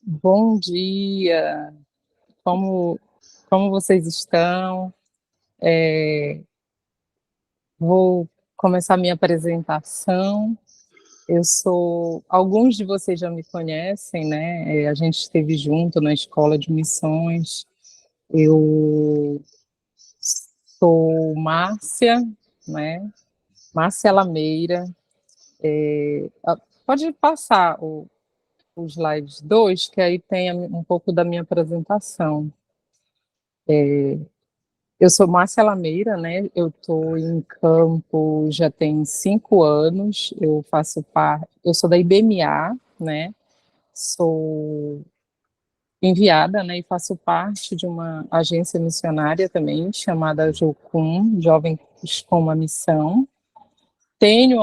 Bom dia, como, como vocês estão? É, vou começar minha apresentação. Alguns de vocês já me conhecem, né? A gente esteve junto na escola de missões. Eu sou Márcia, né? Márcia Lameira. Pode passar os slides 2, que aí tem um pouco da minha apresentação. Eu sou Márcia Lameira, né? Eu estou em campo já tem 5 anos. Eu sou da IBMA, né? Sou enviada, né? E faço parte de uma agência missionária também chamada Jocum, Jovens com uma Missão. Tenho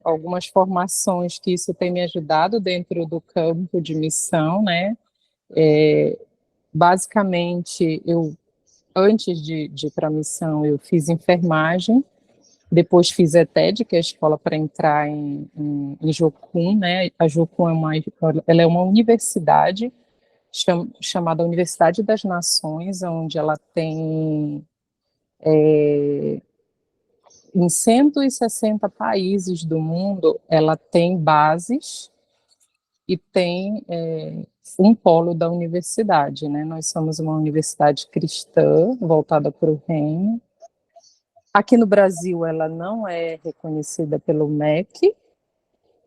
algumas formações que isso tem me ajudado dentro do campo de missão, né? Basicamente, antes de ir para a missão, eu fiz enfermagem. Depois fiz ETED, que é a escola para entrar em Jocum, né? A Jocum ela é uma universidade chamada Universidade das Nações, onde ela tem em 160 países do mundo, ela tem bases e tem um polo da universidade, né? Nós somos uma universidade cristã voltada para o reino. Aqui no Brasil, ela não é reconhecida pelo MEC,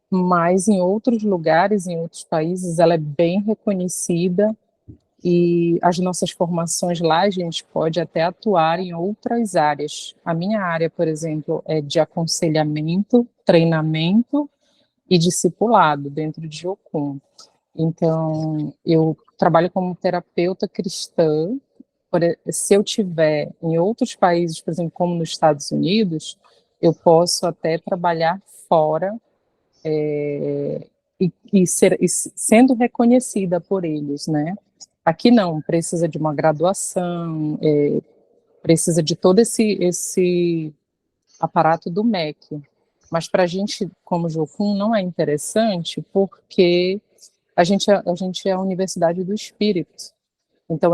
mas em outros lugares, em outros países, ela é bem reconhecida e as nossas formações lá, a gente pode até atuar em outras áreas. A minha área, por exemplo, é de aconselhamento, treinamento e discipulado dentro de Jocum. Então, eu trabalho como terapeuta cristã. Se eu tiver em outros países, por exemplo, como nos Estados Unidos, eu posso até trabalhar fora sendo reconhecida por eles, né? Aqui não, precisa de uma graduação, precisa de todo esse aparato do MEC. Mas para a gente, como Jocum, não é interessante porque a gente é a Universidade do Espírito. Então,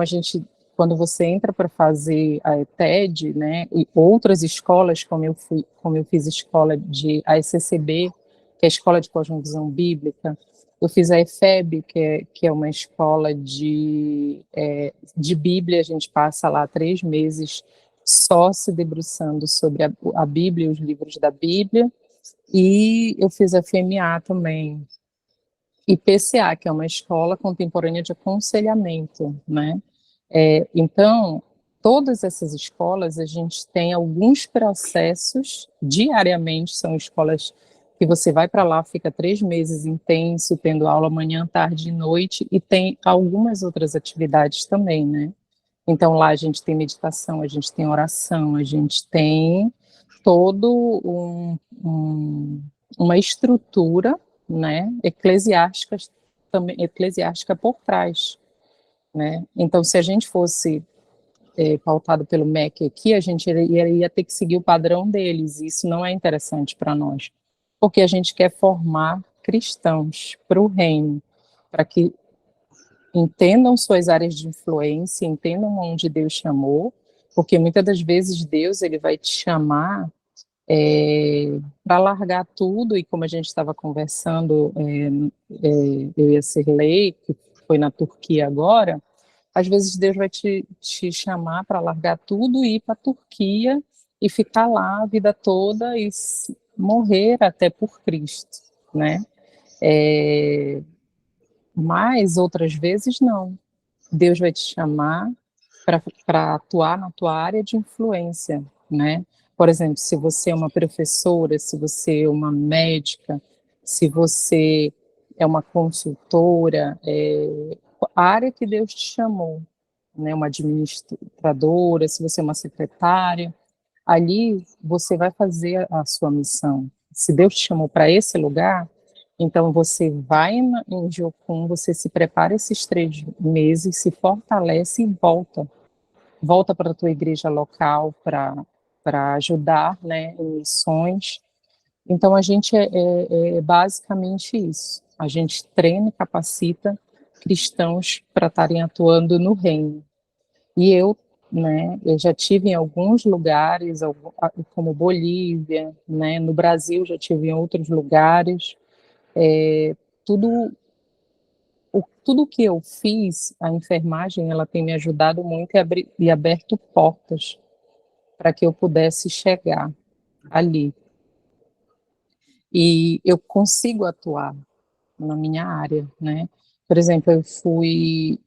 quando você entra para fazer a ETED, né, e outras escolas, como eu fiz escola de a ECCB, que é a Escola de Cosmovisão Bíblica, eu fiz a EFEB, que é uma escola de Bíblia, a gente passa lá 3 meses só se debruçando sobre a Bíblia e os livros da Bíblia, e eu fiz a FMA também, e PCA, que é uma escola contemporânea de aconselhamento, né? Então, todas essas escolas, a gente tem alguns processos diariamente, são escolas que você vai para lá, fica 3 meses intenso, tendo aula manhã, tarde e noite, e tem algumas outras atividades também, né? Então, lá a gente tem meditação, a gente tem oração, a gente tem todo uma estrutura, né, eclesiástica por trás, né? Então, se a gente fosse pautado pelo MEC aqui, a gente ia ter que seguir o padrão deles, e isso não é interessante para nós, porque a gente quer formar cristãos para o reino, para que entendam suas áreas de influência, entendam onde Deus chamou, porque muitas das vezes Deus ele vai te chamar para largar tudo, e como a gente estava conversando, eu e a Cirlei, que foi na Turquia agora, às vezes Deus vai te chamar para largar tudo e ir para a Turquia e ficar lá a vida toda e morrer até por Cristo, né? É, mas outras vezes não. Deus vai te chamar para atuar na tua área de influência, né? Por exemplo, se você é uma professora, se você é uma médica, se você é uma consultora, a área que Deus te chamou, né? Uma administradora, se você é uma secretária, ali você vai fazer a sua missão. Se Deus te chamou para esse lugar, então você vai em Jocum, você se prepara esses 3 meses, se fortalece e volta para a tua igreja local para ajudar, né, em missões. Então a gente é basicamente isso. A gente treina e capacita cristãos para estarem atuando no reino. E eu, né, eu já tive em alguns lugares, como Bolívia, né, no Brasil já tive em outros lugares, tudo tudo que eu fiz, a enfermagem, ela tem me ajudado muito e aberto portas para que eu pudesse chegar ali. E eu consigo atuar na minha área, né? Por exemplo, eu fui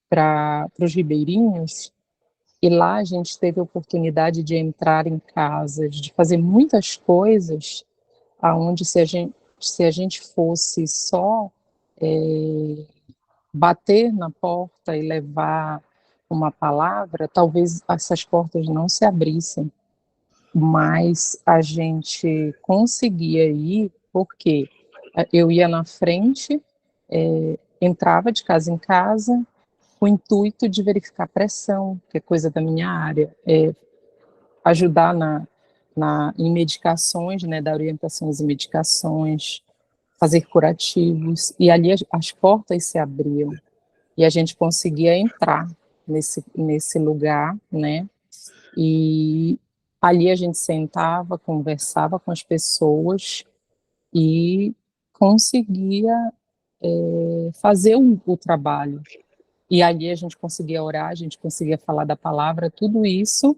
para os Ribeirinhos e lá a gente teve a oportunidade de entrar em casas, de fazer muitas coisas, aonde se a gente fosse só bater na porta e levar uma palavra, talvez essas portas não se abrissem, mas a gente conseguia ir, porque eu ia na frente, entrava de casa em casa, com o intuito de verificar pressão, que é coisa da minha área, ajudar em medicações, né, dar orientações em medicações, fazer curativos, e ali as portas se abriam, e a gente conseguia entrar nesse lugar, né, e ali a gente sentava, conversava com as pessoas e conseguia fazer o trabalho. E ali a gente conseguia orar, a gente conseguia falar da palavra, tudo isso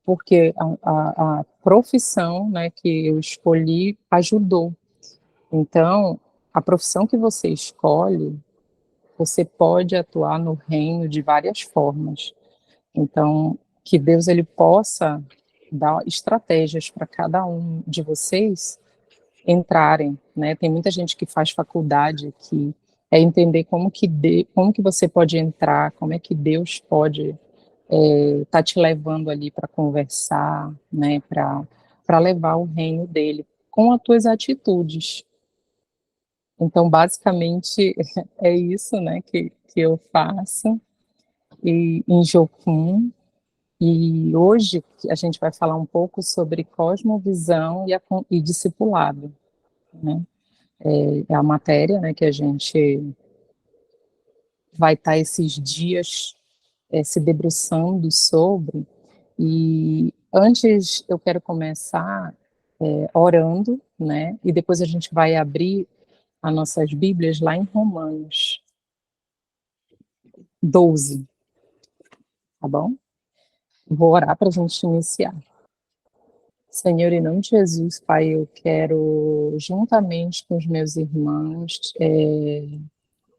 porque a profissão, né, que eu escolhi ajudou. Então, a profissão que você escolhe, você pode atuar no reino de várias formas. Então, que Deus ele possa dar estratégias para cada um de vocês entrarem, né? Tem muita gente que faz faculdade que é entender como que você pode entrar, como é que Deus pode tá te levando ali para conversar, né? Para levar o reino dele com as tuas atitudes. Então, basicamente é isso, né? Que eu faço e em Jocum. E hoje a gente vai falar um pouco sobre cosmovisão e discipulado, né? É a matéria, né, que a gente vai estar esses dias se debruçando sobre. E antes eu quero começar orando, né? E depois a gente vai abrir as nossas Bíblias lá em Romanos 12, tá bom? Vou orar para a gente iniciar. Senhor, em nome de Jesus, Pai, eu quero, juntamente com os meus irmãos,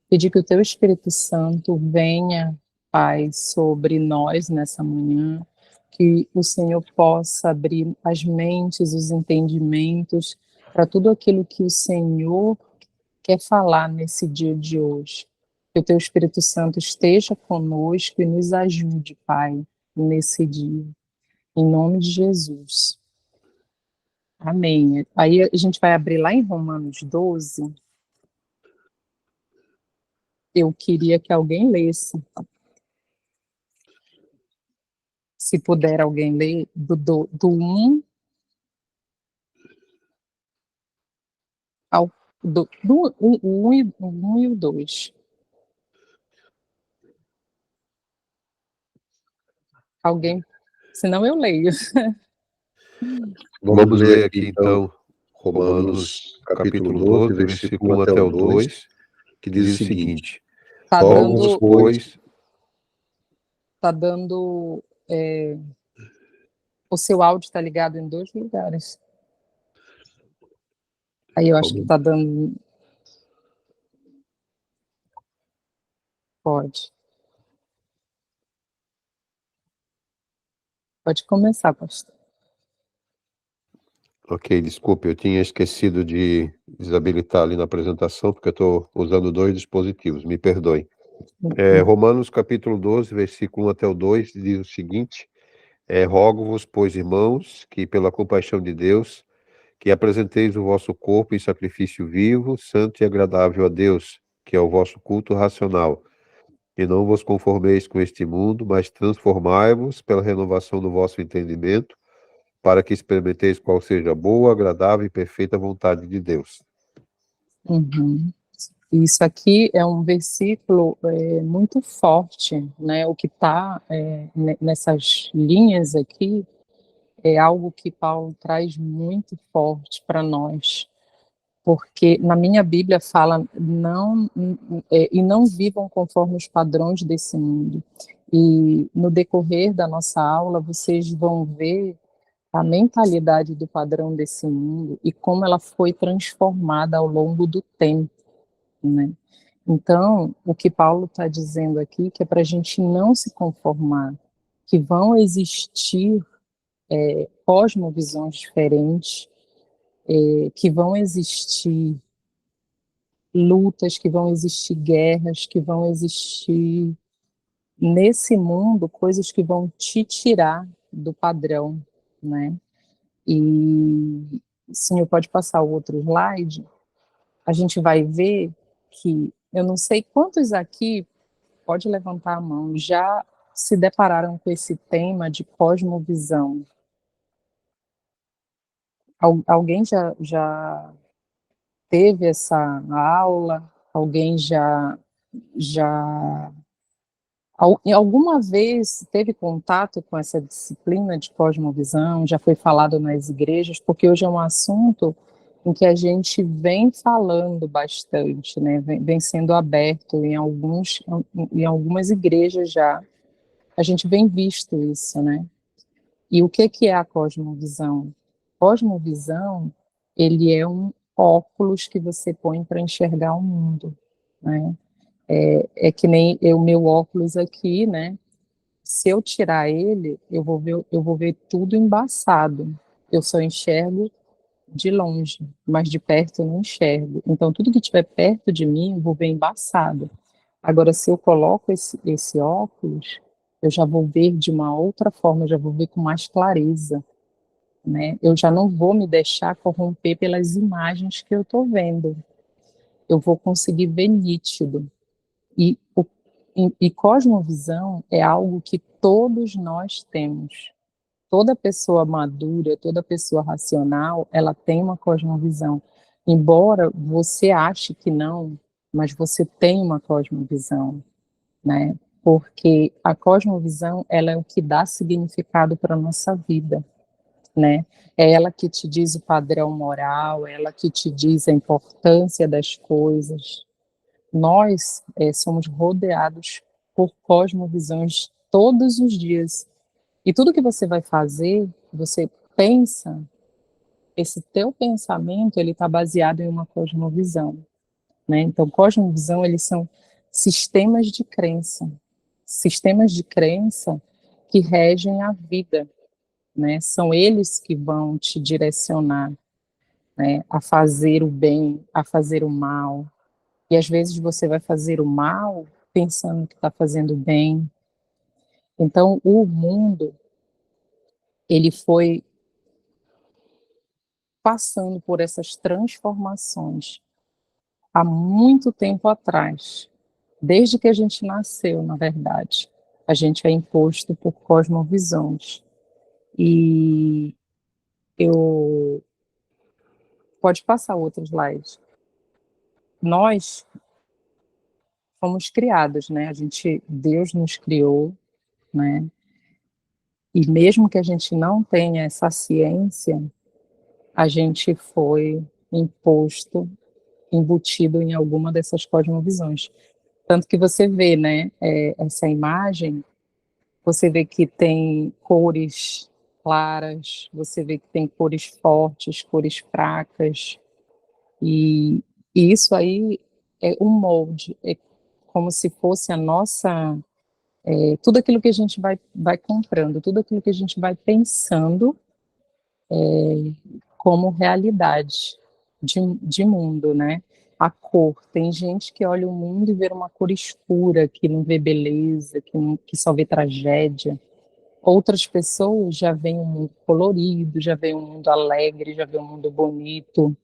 pedir que o Teu Espírito Santo venha, Pai, sobre nós nessa manhã, que o Senhor possa abrir as mentes, os entendimentos, para tudo aquilo que o Senhor quer falar nesse dia de hoje. Que o Teu Espírito Santo esteja conosco e nos ajude, Pai, nesse dia. Em nome de Jesus. Amém. Aí a gente vai abrir lá em Romanos 12. Eu queria que alguém lesse. Se puder alguém ler, do 1 ao do 1 e o 2. Alguém? Senão eu leio. Vamos ler aqui, então, Romanos, capítulo 12, versículo 1 até o 2, que diz o seguinte: Tá Rogo-vos, dando, pois... tá dando o seu áudio está ligado em 2 lugares. Aí eu acho que tá dando. Pode. Pode começar, pastor. Ok, desculpe, eu tinha esquecido de desabilitar ali na apresentação, porque eu estou usando 2 dispositivos, me perdoem. Romanos, capítulo 12, versículo 1 até o 2, diz o seguinte: Rogo-vos, pois, irmãos, que pela compaixão de Deus, que apresenteis o vosso corpo em sacrifício vivo, santo e agradável a Deus, que é o vosso culto racional. E não vos conformeis com este mundo, mas transformai-vos pela renovação do vosso entendimento, para que experimenteis qual seja a boa, agradável e perfeita vontade de Deus. Uhum. Isso aqui é um versículo muito forte, né? O que está nessas linhas aqui é algo que Paulo traz muito forte para nós, porque na minha Bíblia fala e não vivam conforme os padrões desse mundo. E no decorrer da nossa aula vocês vão ver a mentalidade do padrão desse mundo e como ela foi transformada ao longo do tempo, né? Então, o que Paulo está dizendo aqui, que é para a gente não se conformar, que vão existir cosmovisões diferentes, que vão existir lutas, que vão existir guerras, que vão existir nesse mundo coisas que vão te tirar do padrão, né? E, senhor, pode passar o outro slide? A gente vai ver que, eu não sei quantos aqui, pode levantar a mão, já se depararam com esse tema de cosmovisão. Alguém já teve essa aula? Alguém já em alguma vez teve contato com essa disciplina de cosmovisão? Já foi falado nas igrejas? Porque hoje é um assunto em que a gente vem falando bastante, né? Vem sendo aberto em algumas igrejas já. A gente vem visto isso, né? E o que é a cosmovisão? Cosmovisão, ele é um óculos que você põe para enxergar o mundo, né? É que nem o meu óculos aqui, né? Se eu tirar ele, eu vou ver tudo embaçado. Eu só enxergo de longe, mas de perto eu não enxergo. Então, tudo que estiver perto de mim, eu vou ver embaçado. Agora, se eu coloco esse óculos, eu já vou ver de uma outra forma, eu já vou ver com mais clareza, né? Eu já não vou me deixar corromper pelas imagens que eu estou vendo. Eu vou conseguir ver nítido. E, e cosmovisão é algo que todos nós temos. Toda pessoa madura, toda pessoa racional, ela tem uma cosmovisão. Embora você ache que não, mas você tem uma cosmovisão, né? Porque a cosmovisão, ela é o que dá significado para a nossa vida, né? É ela que te diz o padrão moral, é ela que te diz a importância das coisas. Nós somos rodeados por cosmovisões todos os dias. E tudo que você vai fazer, você pensa, esse teu pensamento, ele está baseado em uma cosmovisão, né? Então, cosmovisão, eles são sistemas de crença que regem a vida, né? São eles que vão te direcionar, né, a fazer o bem, a fazer o mal. E às vezes você vai fazer o mal pensando que está fazendo bem. Então, o mundo, ele foi passando por essas transformações há muito tempo atrás, desde que a gente nasceu, na verdade. A gente é imposto por cosmovisões. E eu pode passar outro slide. Nós fomos criados, né? Deus nos criou, né? E mesmo que a gente não tenha essa ciência, a gente foi imposto, embutido em alguma dessas cosmovisões. Tanto que você vê, né, essa imagem, você vê que tem cores claras, você vê que tem cores fortes, cores fracas, e, e isso aí é um molde, é como se fosse a nossa, tudo aquilo que a gente vai comprando, tudo aquilo que a gente vai pensando como realidade de mundo, né? A cor, tem gente que olha o mundo e vê uma cor escura, que não vê beleza, que só vê tragédia. Outras pessoas já veem um mundo colorido, já veem um mundo alegre, já veem um mundo bonito,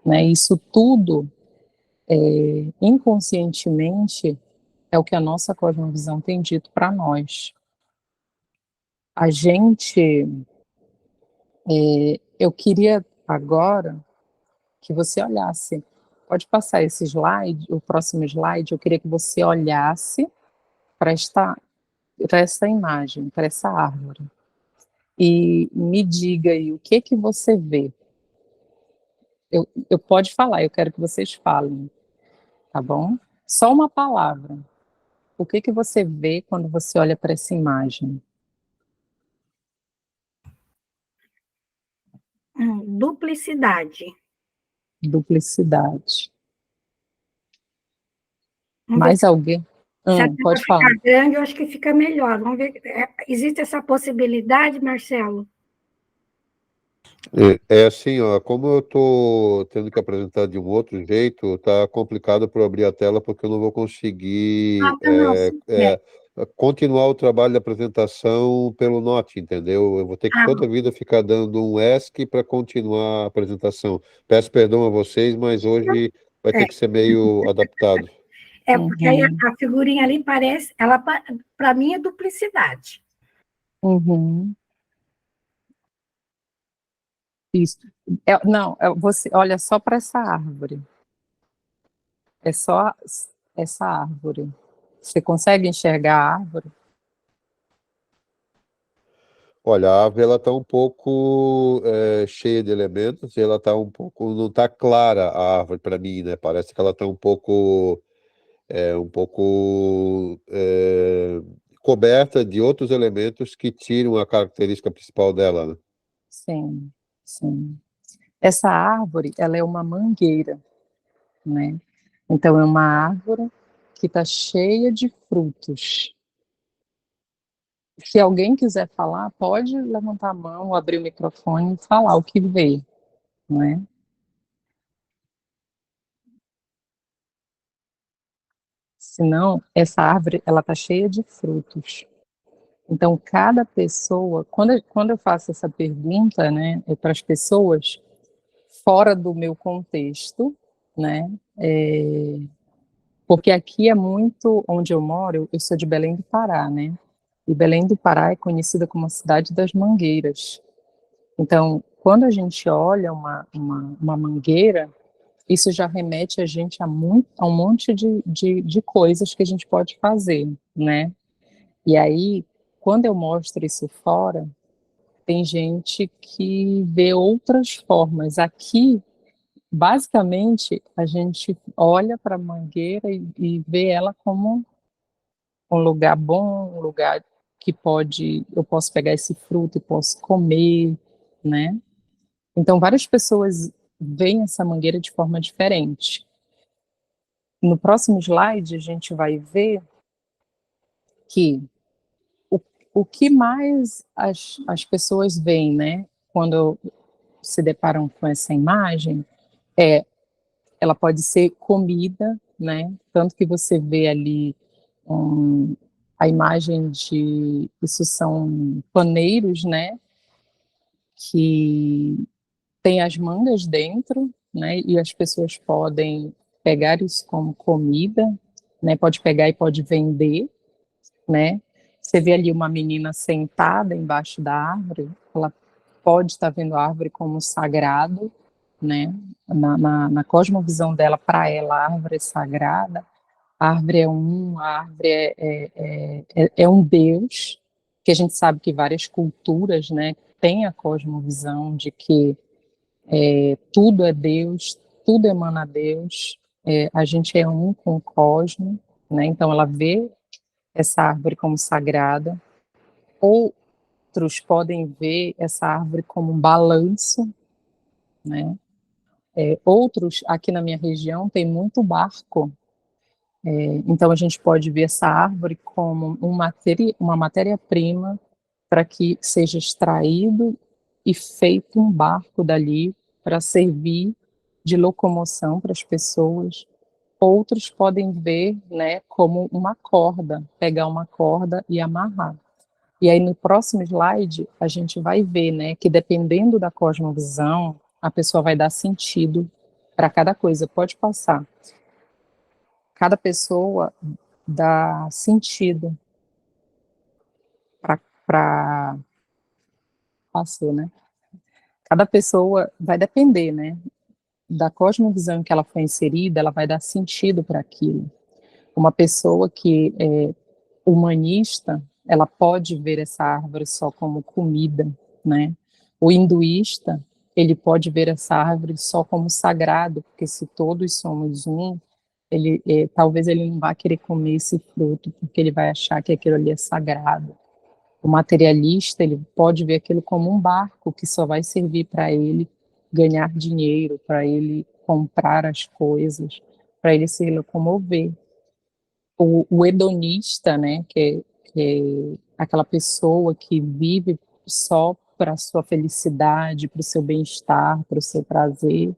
né? Isso tudo, inconscientemente, é o que a nossa cosmovisão tem dito para nós. A gente, eu queria agora que você olhasse Pode passar esse slide, o próximo slide, eu queria que você olhasse para essa imagem, para essa árvore, e me diga aí o que você vê. Eu pode falar, eu quero que vocês falem, tá bom? Só uma palavra. O que você vê quando você olha para essa imagem? Duplicidade. Duplicidade. Vamos ver Mais alguém? se a tela Pode falar. ficar grande, eu acho que fica melhor. Vamos ver. Existe essa possibilidade, Marcelo? É assim, ó, como eu estou tendo que apresentar de um outro jeito, tá complicado para eu abrir a tela porque eu não vou conseguir Não. continuar o trabalho de apresentação pelo Note, entendeu? Eu vou ter que toda a vida ficar dando um ESC para continuar a apresentação. Peço perdão a vocês, mas hoje vai ter que ser meio adaptado. Porque aí a figurinha ali parece, ela para mim é duplicidade. Uhum. Isso. Não, você olha só para essa árvore. É só essa árvore. Você consegue enxergar a árvore? Olha, a árvore ela está um pouco cheia de elementos, e ela está um pouco, não está clara a árvore para mim, né? Parece que ela está um pouco coberta de outros elementos que tiram a característica principal dela, né? Sim, sim. Essa árvore, ela é uma mangueira, né? Então, é uma árvore que está cheia de frutos. Se alguém quiser falar, pode levantar a mão, abrir o microfone e falar o que vê, não é? Senão, essa árvore, ela está cheia de frutos. Então, cada pessoa, quando eu faço essa pergunta, né, para as pessoas, fora do meu contexto, né, porque aqui é muito, onde eu moro, eu sou de Belém do Pará, né, e Belém do Pará é conhecida como a cidade das mangueiras. Então, quando a gente olha uma mangueira, isso já remete a gente a um monte de coisas que a gente pode fazer, né? E aí, quando eu mostro isso fora, tem gente que vê outras formas. Aqui, basicamente, a gente olha para a mangueira e vê ela como um lugar bom, um lugar que eu posso pegar esse fruto e posso comer, né? Então, várias pessoas veem essa mangueira de forma diferente. No próximo slide, a gente vai ver que o, o que mais as pessoas veem, né, quando se deparam com essa imagem, ela pode ser comida, né, tanto que você vê ali a imagem isso são paneiros, né, que tem as mangas dentro, né, e as pessoas podem pegar isso como comida, né, pode pegar e pode vender, né? Você vê ali uma menina sentada embaixo da árvore, ela pode estar vendo a árvore como sagrado, né? Na cosmovisão dela, para ela, a árvore é sagrada, a árvore a árvore é um Deus, que a gente sabe que várias culturas, né, têm a cosmovisão de que tudo é Deus, tudo emana Deus, a gente é um com o cosmo, né? Então ela vê essa árvore como sagrada. Outros podem ver essa árvore como um balanço, né? Outros, aqui na minha região, tem muito barco, então a gente pode ver essa árvore como uma matéria-prima para que seja extraído e feito um barco dali para servir de locomoção para as pessoas. Outros podem ver, né, como uma corda, pegar uma corda e amarrar. E aí no próximo slide a gente vai ver, né, que dependendo da cosmovisão, a pessoa vai dar sentido para cada coisa. Pode passar. Cada pessoa dá sentido para passou, né? Cada pessoa vai depender, né? da cosmovisão em que ela foi inserida, ela vai dar sentido para aquilo. Uma pessoa que é humanista, ela pode ver essa árvore só como comida, né? O hinduísta, ele pode ver essa árvore só como sagrado, porque se todos somos um, talvez ele não vá querer comer esse fruto, porque ele vai achar que aquilo ali é sagrado. O materialista, ele pode ver aquilo como um barco que só vai servir para ele ganhar dinheiro, para ele comprar as coisas, para ele se locomover. O hedonista, né, que é aquela pessoa que vive só para a sua felicidade, para o seu bem-estar, para o seu prazer,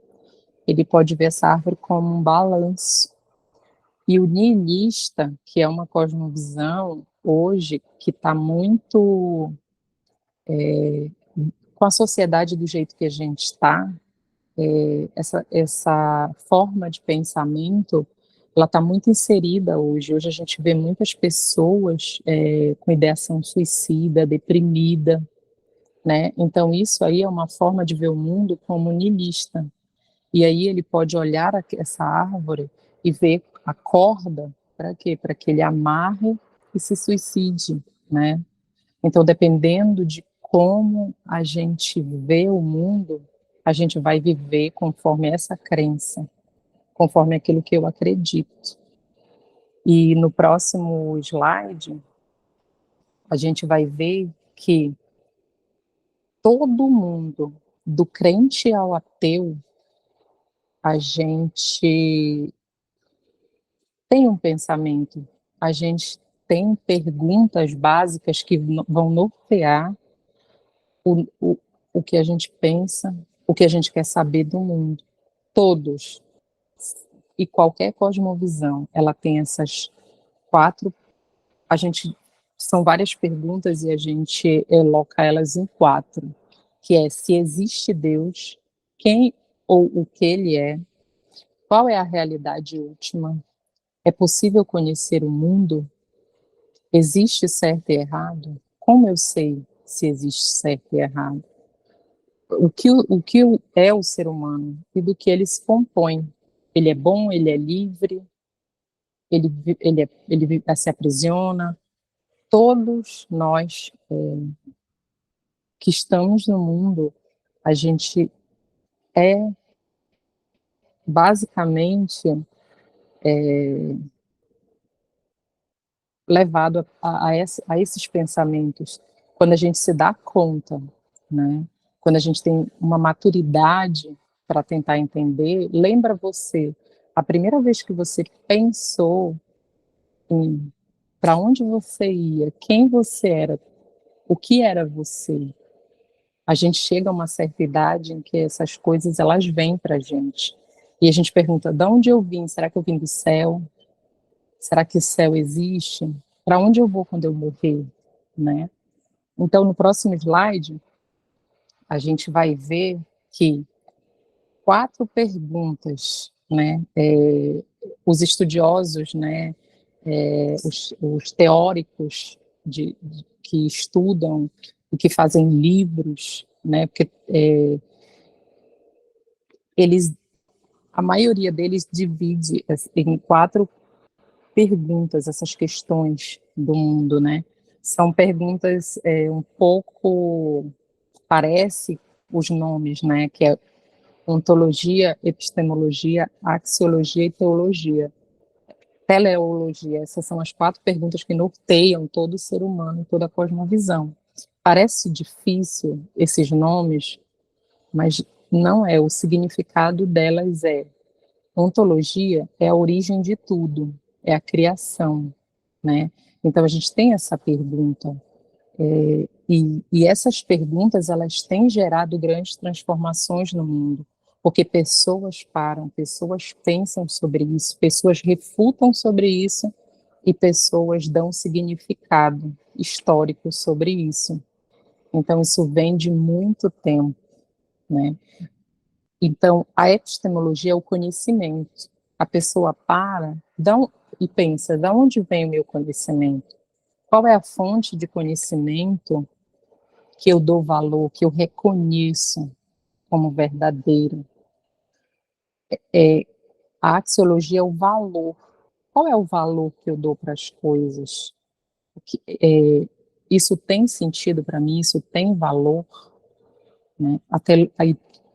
ele pode ver essa árvore como um balanço. E o nihilista, que é uma cosmovisão hoje que está muito com a sociedade do jeito que a gente está, essa forma de pensamento, ela está muito inserida hoje. Hoje a gente vê muitas pessoas com ideação suicida, deprimida, né? Então isso aí é uma forma de ver o mundo como niilista. E aí ele pode olhar essa árvore e ver a corda, para quê? Para que ele amarre e se suicide, né? Então, dependendo de como a gente vê o mundo, a gente vai viver conforme essa crença, conforme aquilo que eu acredito. E no próximo slide, a gente vai ver que todo mundo, do crente ao ateu, a gente tem um pensamento, a gente tem perguntas básicas que vão nortear o, o, o que a gente pensa, o que a gente quer saber do mundo. Todos e qualquer cosmovisão, ela tem essas quatro, a gente, são várias perguntas e a gente eloca elas em quatro, que é se existe Deus, quem ou o que ele é, qual é a realidade última, é possível conhecer o mundo, existe certo e errado, como eu sei se existe certo e errado, o que é o ser humano e do que ele se compõe. Ele é bom, ele é livre, ele se aprisiona. Todos nós que estamos no mundo, a gente é basicamente levado a esses pensamentos quando a gente se dá conta, né? Quando a gente tem uma maturidade para tentar entender. Lembra você, a primeira vez que você pensou em para onde você ia, quem você era, o que era você. A gente chega a uma certa idade em que essas coisas elas vêm para a gente. E a gente pergunta, de onde eu vim? Será que eu vim do céu? Será que o céu existe? Para onde eu vou quando eu morrer? Né? Então, no próximo slide, a gente vai ver que quatro perguntas, né? Os estudiosos, né? Os teóricos que estudam e que fazem livros, né? Porque a maioria deles divide em quatro perguntas essas questões do mundo, né? São perguntas um pouco, parece os nomes, né? Que é ontologia, epistemologia, axiologia e teologia. Teleologia, essas são as quatro perguntas que norteiam todo o ser humano, toda a cosmovisão. Parece difícil esses nomes, mas não é. O significado delas é: ontologia é a origem de tudo, é a criação, né? Então a gente tem essa pergunta, e essas perguntas elas têm gerado grandes transformações no mundo, porque pessoas param, pessoas pensam sobre isso, pessoas refutam sobre isso e pessoas dão significado histórico sobre isso. Então isso vem de muito tempo, né? Então, a epistemologia é o conhecimento. A pessoa para e pensa, de onde vem o meu conhecimento? Qual é a fonte de conhecimento que eu dou valor, que eu reconheço como verdadeiro? A axiologia é o valor. Qual é o valor que eu dou para as coisas? Isso tem sentido para mim? Isso tem valor? Né? A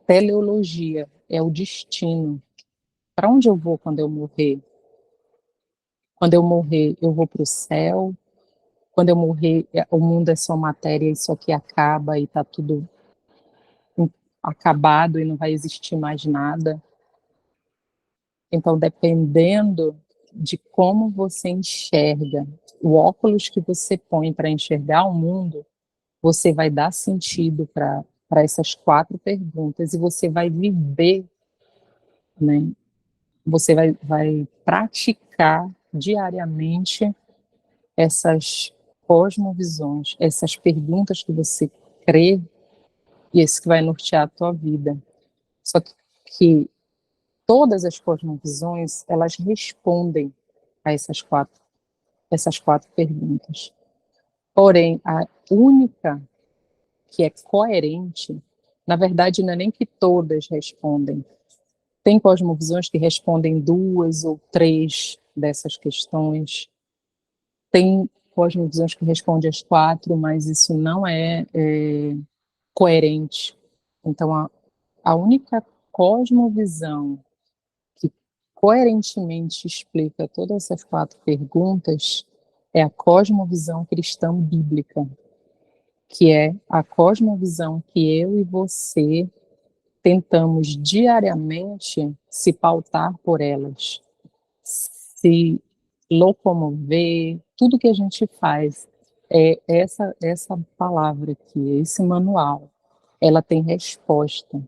teleologia é o destino. Para onde eu vou quando eu morrer? Quando eu morrer, eu vou para o céu? Quando eu morrer, o mundo é só matéria, isso aqui acaba e está tudo acabado e não vai existir mais nada? Então, dependendo de como você enxerga, o óculos que você põe para enxergar o mundo, você vai dar sentido para essas 4 perguntas e você vai viver, né? Você vai praticar diariamente essas cosmovisões, essas perguntas que você crê, e esse que vai nortear a tua vida. Só que todas as cosmovisões, elas respondem a essas quatro perguntas. Porém, a única que é coerente, na verdade, não é nem que todas respondem. Tem cosmovisões que respondem 2 ou 3 dessas questões. Tem cosmovisões que respondem as 4, mas isso não é coerente. Então, a única cosmovisão que coerentemente explica todas essas 4 perguntas é a cosmovisão cristã bíblica, que é a cosmovisão que eu e você tentamos diariamente se pautar por elas, se locomover, tudo que a gente faz é essa palavra aqui, esse manual, ela tem resposta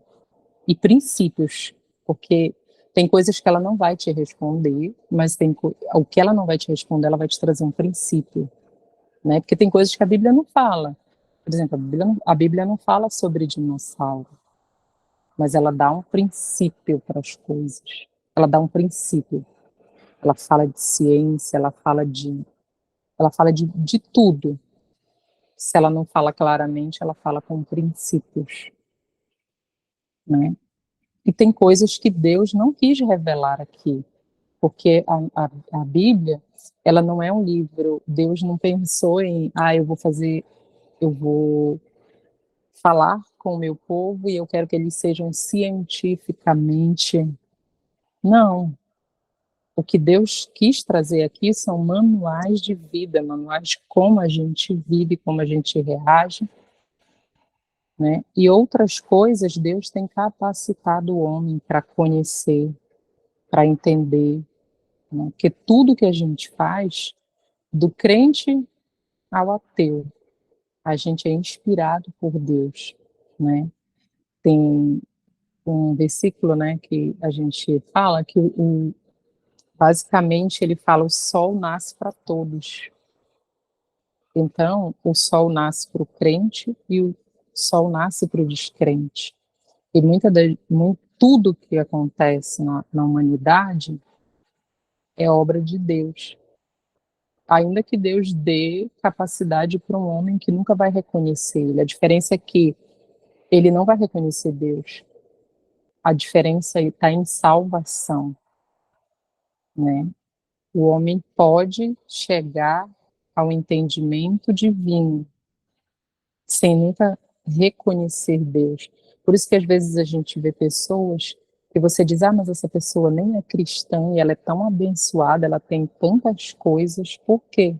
e princípios, porque tem coisas que ela não vai te responder, mas o que ela não vai te responder, ela vai te trazer um princípio, né? Porque tem coisas que a Bíblia não fala. Por exemplo, a Bíblia não fala sobre dinossauro, mas ela dá um princípio para as coisas. Ela dá um princípio. Ela fala de ciência, ela fala de tudo. Se ela não fala claramente, ela fala com princípios, né? E tem coisas que Deus não quis revelar aqui, porque a Bíblia, ela não é um livro, Deus não pensou em, eu vou falar com o meu povo e eu quero que eles sejam cientificamente. Não. O que Deus quis trazer aqui são manuais de vida, manuais de como a gente vive, como a gente reage, né? E outras coisas Deus tem capacitado o homem para conhecer, para entender, né? Porque tudo que a gente faz, do crente ao ateu, a gente é inspirado por Deus, né? Tem um versículo, né, que a gente fala que basicamente ele fala: o sol nasce para todos. Então, o sol nasce para o crente e o sol nasce para o descrente. E tudo que acontece na humanidade é obra de Deus. Ainda que Deus dê capacidade para um homem que nunca vai reconhecer ele. A diferença é que ele não vai reconhecer Deus. A diferença está em salvação, né? O homem pode chegar ao entendimento divino sem nunca reconhecer Deus. Por isso que às vezes a gente vê pessoas que você diz: ah, mas essa pessoa nem é cristã e ela é tão abençoada, ela tem tantas coisas. Por quê?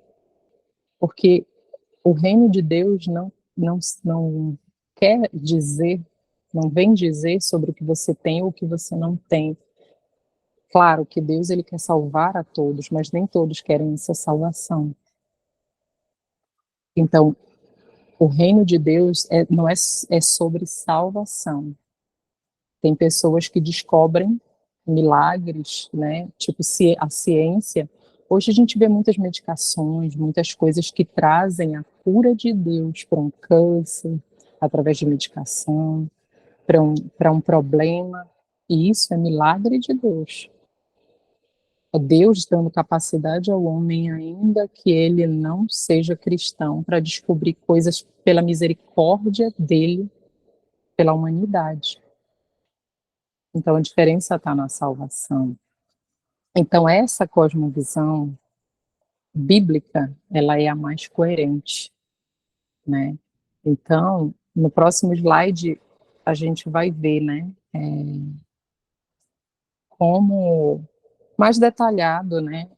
Porque o reino de Deus não quer dizer, não vem dizer sobre o que você tem ou o que você não tem. Claro que Deus ele quer salvar a todos, mas nem todos querem essa salvação. Então, o reino de Deus não é sobre salvação. Tem pessoas que descobrem milagres, né? Tipo, a ciência. Hoje a gente vê muitas medicações, muitas coisas que trazem a cura de Deus para um câncer, através de medicação, para um problema. E isso é milagre de Deus. É Deus dando capacidade ao homem, ainda que ele não seja cristão, para descobrir coisas pela misericórdia dele, pela humanidade. Então, a diferença está na salvação. Então, essa cosmovisão bíblica, ela é a mais coerente, né? Então, no próximo slide, a gente vai ver, né, como mais detalhado, né,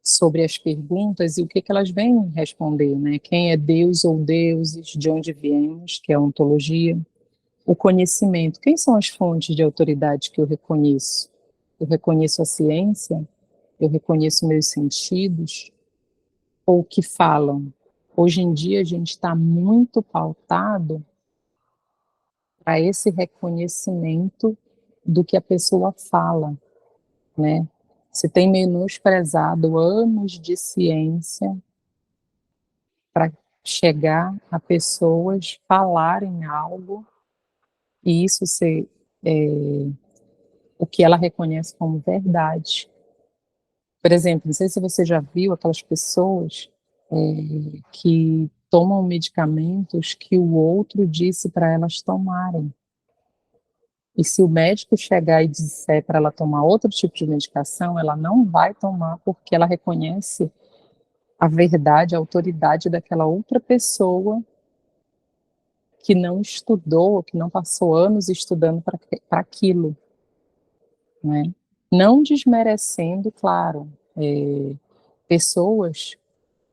sobre as perguntas e o que elas vêm responder, né? Quem é Deus ou deuses, de onde viemos, que é a ontologia, o conhecimento, quem são as fontes de autoridade que eu reconheço? Eu reconheço a ciência, eu reconheço meus sentidos, ou o que falam? Hoje em dia a gente está muito pautado para esse reconhecimento do que a pessoa fala, né? Se tem menosprezado anos de ciência para chegar a pessoas falarem algo e isso ser o que ela reconhece como verdade. Por exemplo, não sei se você já viu aquelas pessoas que tomam medicamentos que o outro disse para elas tomarem. E se o médico chegar e disser para ela tomar outro tipo de medicação, ela não vai tomar porque ela reconhece a verdade, a autoridade daquela outra pessoa que não estudou, que não passou anos estudando para aquilo, né? Não desmerecendo, claro, pessoas,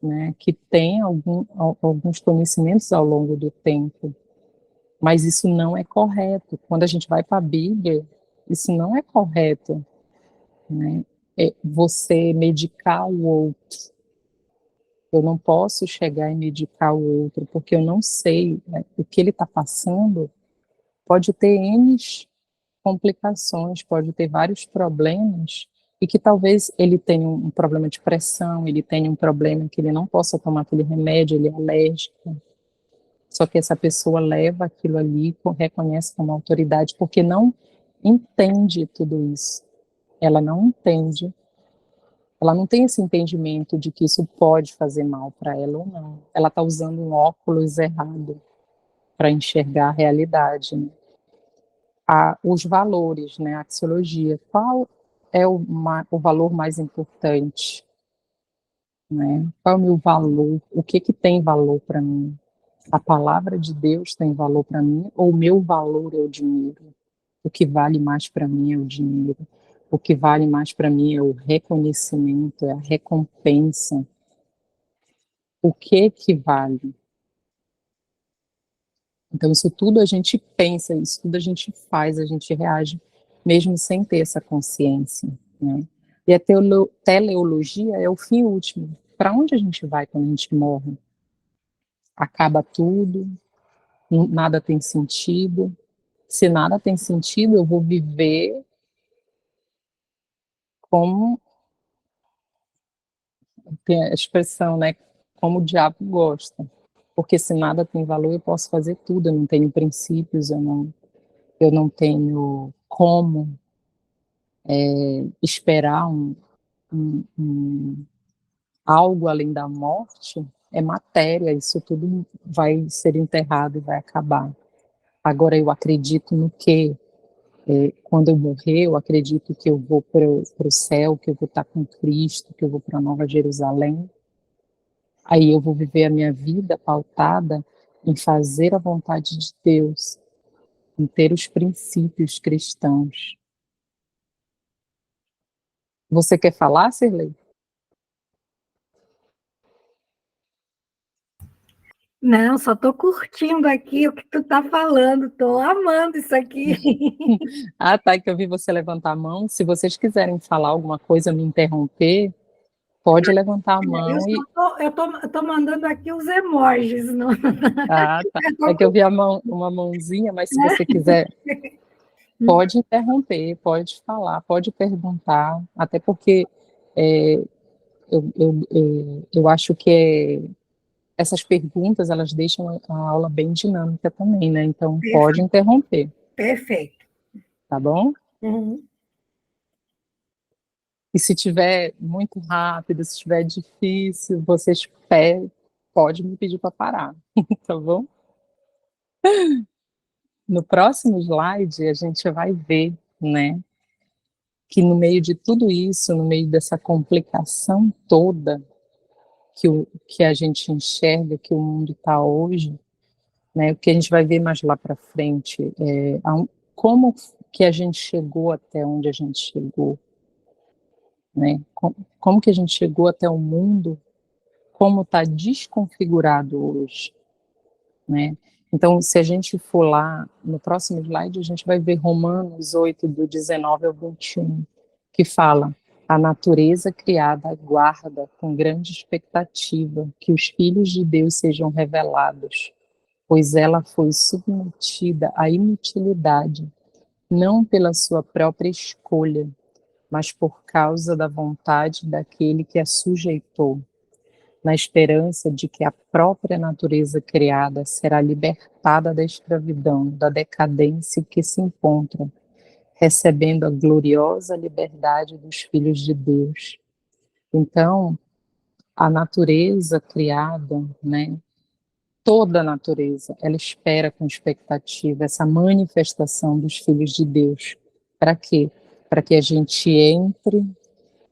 né, que têm alguns conhecimentos ao longo do tempo, mas isso não é correto. Quando a gente vai para a Bíblia, isso não é correto, né? É você medicar o outro. Eu não posso chegar e medicar o outro, porque eu não sei, né, o que ele está passando. Pode ter N complicações, pode ter vários problemas, e que talvez ele tenha um problema de pressão, ele tenha um problema que ele não possa tomar aquele remédio, ele é alérgico. Só que essa pessoa leva aquilo ali, reconhece como autoridade, porque não entende tudo isso. Ela não entende, ela não tem esse entendimento de que isso pode fazer mal para ela ou não. Ela está usando um óculos errado para enxergar a realidade, né? Os valores, né, a axiologia, qual é o valor mais importante, né? Qual é o meu valor? O que tem valor para mim? A palavra de Deus tem valor para mim ou o meu valor é o dinheiro? O que vale mais para mim é o dinheiro. O que vale mais para mim é o reconhecimento, é a recompensa. O que vale? Então, isso tudo a gente pensa, isso tudo a gente faz, a gente reage, mesmo sem ter essa consciência, né? E a teleologia é o fim último. Para onde a gente vai quando a gente morre? Acaba tudo, nada tem sentido. Se nada tem sentido, eu vou viver como, tem a expressão, né? Como o diabo gosta. Porque se nada tem valor, eu posso fazer tudo. Eu não tenho princípios, eu não tenho como esperar algo além da morte. É matéria, isso tudo vai ser enterrado e vai acabar. Agora, eu acredito no quê? Quando eu morrer, eu acredito que eu vou para o céu, que eu vou estar com Cristo, que eu vou para a Nova Jerusalém. Aí eu vou viver a minha vida pautada em fazer a vontade de Deus, em ter os princípios cristãos. Você quer falar, Sirlei? Não, só estou curtindo aqui o que tu está falando, estou amando isso aqui. Ah, tá, que eu vi você levantar a mão. Se vocês quiserem falar alguma coisa, me interromper, pode levantar a mão e... Eu tô mandando aqui os emojis. Não? Ah, tá. É que eu vi uma mãozinha, mas se você quiser, pode interromper, pode falar, pode perguntar, até porque é, eu acho que essas perguntas, elas deixam a aula bem dinâmica também, né? Então, pode interromper, Perfeito. tá bom? Uhum. E se tiver muito rápido, se tiver difícil, vocês pode me pedir para parar, tá bom? no próximo slide, a gente vai ver, né, que no meio de tudo isso, no meio dessa complicação toda que a gente enxerga que o mundo está hoje, né, o que a gente vai ver mais lá para frente, como que a gente chegou até onde a gente chegou, né, como que a gente chegou até o mundo, como está desconfigurado hoje, né? Então, se a gente for lá, no próximo slide, a gente vai ver Romanos 8, do 19 ao 21, que fala: a natureza criada aguarda com grande expectativa que os filhos de Deus sejam revelados, pois ela foi submetida à inutilidade, não pela sua própria escolha, mas por causa da vontade daquele que a sujeitou, na esperança de que a própria natureza criada será libertada da escravidão, da decadência que se encontra, recebendo a gloriosa liberdade dos filhos de Deus. Então, a natureza criada, né, toda a natureza, ela espera com expectativa essa manifestação dos filhos de Deus. Para quê? Para que a gente entre,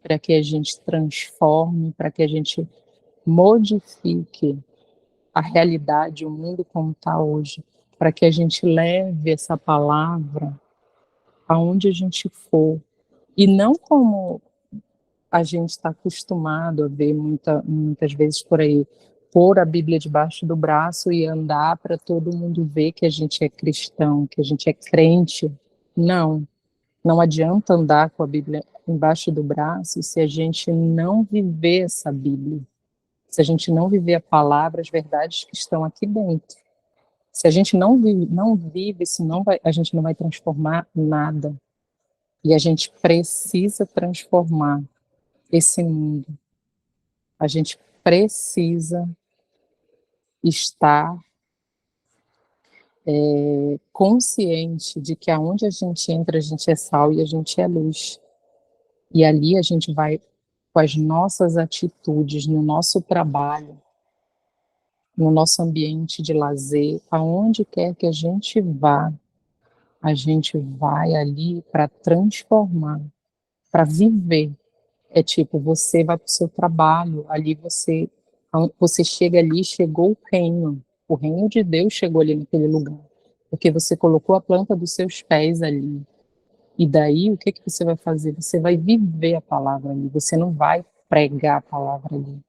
para que a gente transforme, para que a gente modifique a realidade, o mundo como está hoje, para que a gente leve essa palavra aonde a gente for. E não como a gente está acostumado a ver muitas vezes por aí, pôr a Bíblia debaixo do braço e andar para todo mundo ver que a gente é cristão, que a gente é crente. Não, não adianta andar com a Bíblia embaixo do braço se a gente não viver essa Bíblia. Se a gente não viver a palavra, as verdades que estão aqui dentro. Se a gente não vive isso a gente não vai transformar nada. E a gente precisa transformar esse mundo. A gente precisa estar consciente de que aonde a gente entra, a gente é sal e a gente é luz. E ali a gente vai, com as nossas atitudes, no nosso trabalho, no nosso ambiente de lazer, aonde quer que a gente vai ali para transformar, para viver. É tipo, você vai para o seu trabalho, ali você chega ali, chegou o reino de Deus chegou ali naquele lugar, porque você colocou a planta dos seus pés ali. E daí, o que você vai fazer? Você vai viver a palavra ali, você não vai pregar a palavra ali,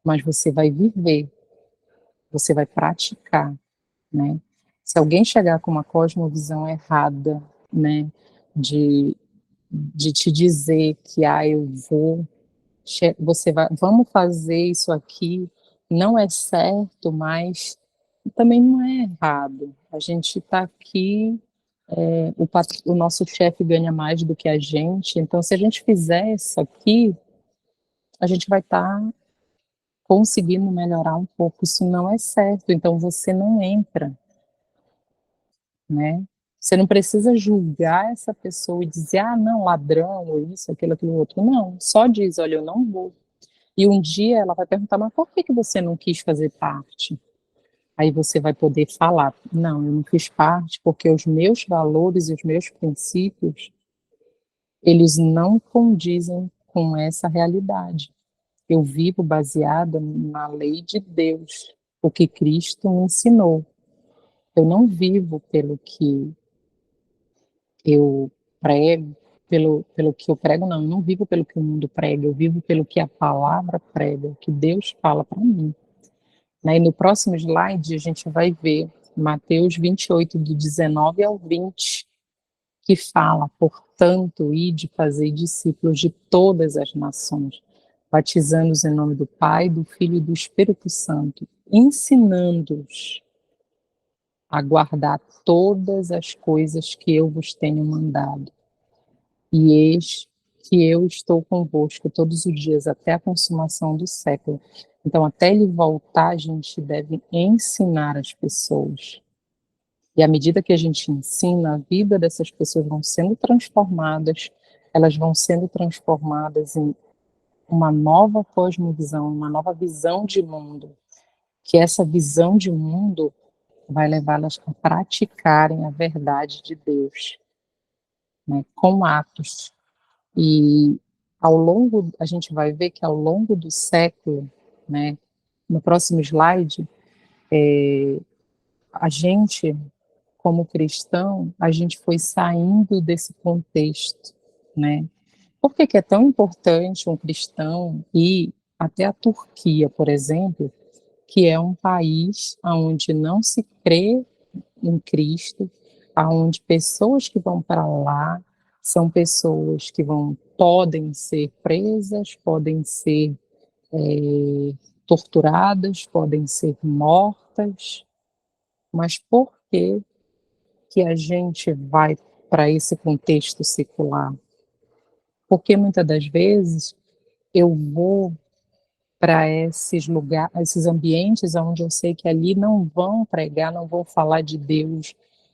mas você vai viver, você vai praticar, né? Se alguém chegar com uma cosmovisão errada, né, de te dizer que eu vou, vamos fazer isso aqui, não é certo, mas também não é errado. A gente está aqui, o nosso chefe ganha mais do que a gente, então se a gente fizer isso aqui, a gente vai estar conseguindo melhorar um pouco. Isso não é certo, então você não entra, né? Você não precisa julgar essa pessoa e dizer, não, ladrão, ou isso, aquilo outro. Não, só diz, olha, eu não vou. E um dia ela vai perguntar, mas por que você não quis fazer parte? Aí você vai poder falar, não, eu não fiz parte porque os meus valores e os meus princípios, eles não condizem com essa realidade. Eu vivo baseada na lei de Deus, o que Cristo me ensinou. Eu não vivo pelo que eu prego, pelo que eu prego, não. Eu não vivo pelo que o mundo prega, eu vivo pelo que a palavra prega, o que Deus fala para mim. E no próximo slide a gente vai ver Mateus 28, do 19 ao 20, que fala, portanto, ide fazer discípulos de todas as nações, batizando-os em nome do Pai, do Filho e do Espírito Santo, ensinando-os a guardar todas as coisas que eu vos tenho mandado. E eis que eu estou convosco todos os dias até a consumação do século. Então, até ele voltar, a gente deve ensinar as pessoas. E à medida que a gente ensina, a vida dessas pessoas vão sendo transformadas, elas vão sendo transformadas em uma nova cosmovisão, uma nova visão de mundo. Que essa visão de mundo vai levá-las a praticarem a verdade de Deus, né, com atos. E a gente vai ver que ao longo do século, né, no próximo slide, a gente, como cristão, a gente foi saindo desse contexto, né? Por que que é tão importante um cristão ir até a Turquia, por exemplo, que é um país onde não se crê em Cristo, aonde pessoas que vão para lá são pessoas que podem ser presas, podem ser torturadas, podem ser mortas, mas por que a gente vai para esse contexto secular? Porque muitas das vezes eu vou para esses lugares, esses ambientes onde eu sei que ali não vão pregar, não vão falar de Deus,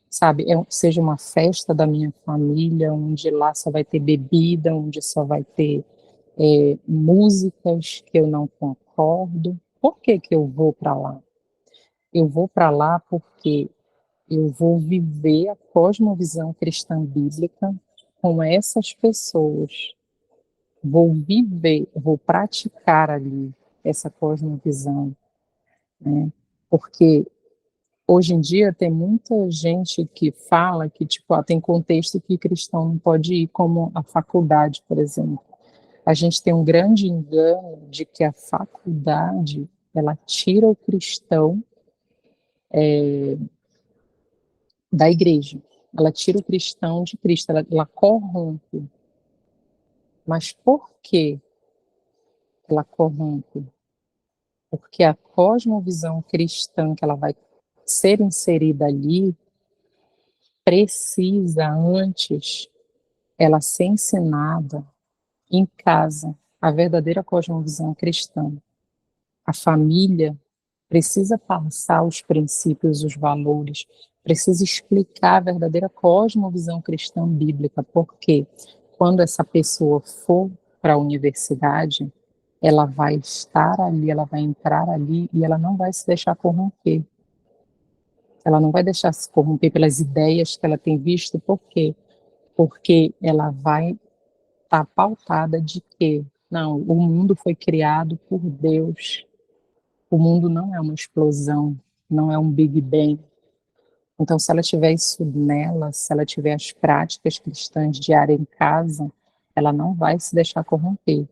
sabe? Seja uma festa da minha família, onde lá só vai ter bebida, onde só vai ter músicas que eu não concordo. Por que que eu vou para lá? Eu vou para lá porque eu vou viver a cosmovisão cristã bíblica com essas pessoas. Vou viver, vou praticar ali essa cosmovisão, né? Porque hoje em dia tem muita gente que fala que tipo, tem contexto que cristão não pode ir, como a faculdade, por exemplo. A gente tem um grande engano de que a faculdade ela tira o cristão da igreja, ela tira o cristão de Cristo, ela corrompe. Mas por que ela corrompe? Porque a cosmovisão cristã que ela vai ser inserida ali precisa antes ela ser ensinada em casa, a verdadeira cosmovisão cristã. A família precisa passar os princípios, os valores, precisa explicar a verdadeira cosmovisão cristã bíblica, porque quando essa pessoa for para a universidade, ela vai estar ali, ela vai entrar ali e ela não vai se deixar corromper. Ela não vai deixar se corromper pelas ideias que ela tem visto, por quê? Porque ela vai estar pautada de que, não, o mundo foi criado por Deus, o mundo não é uma explosão, não é um Big Bang. Então, se ela tiver isso nela, se ela tiver as práticas cristãs diárias em casa, ela não vai se deixar corromper.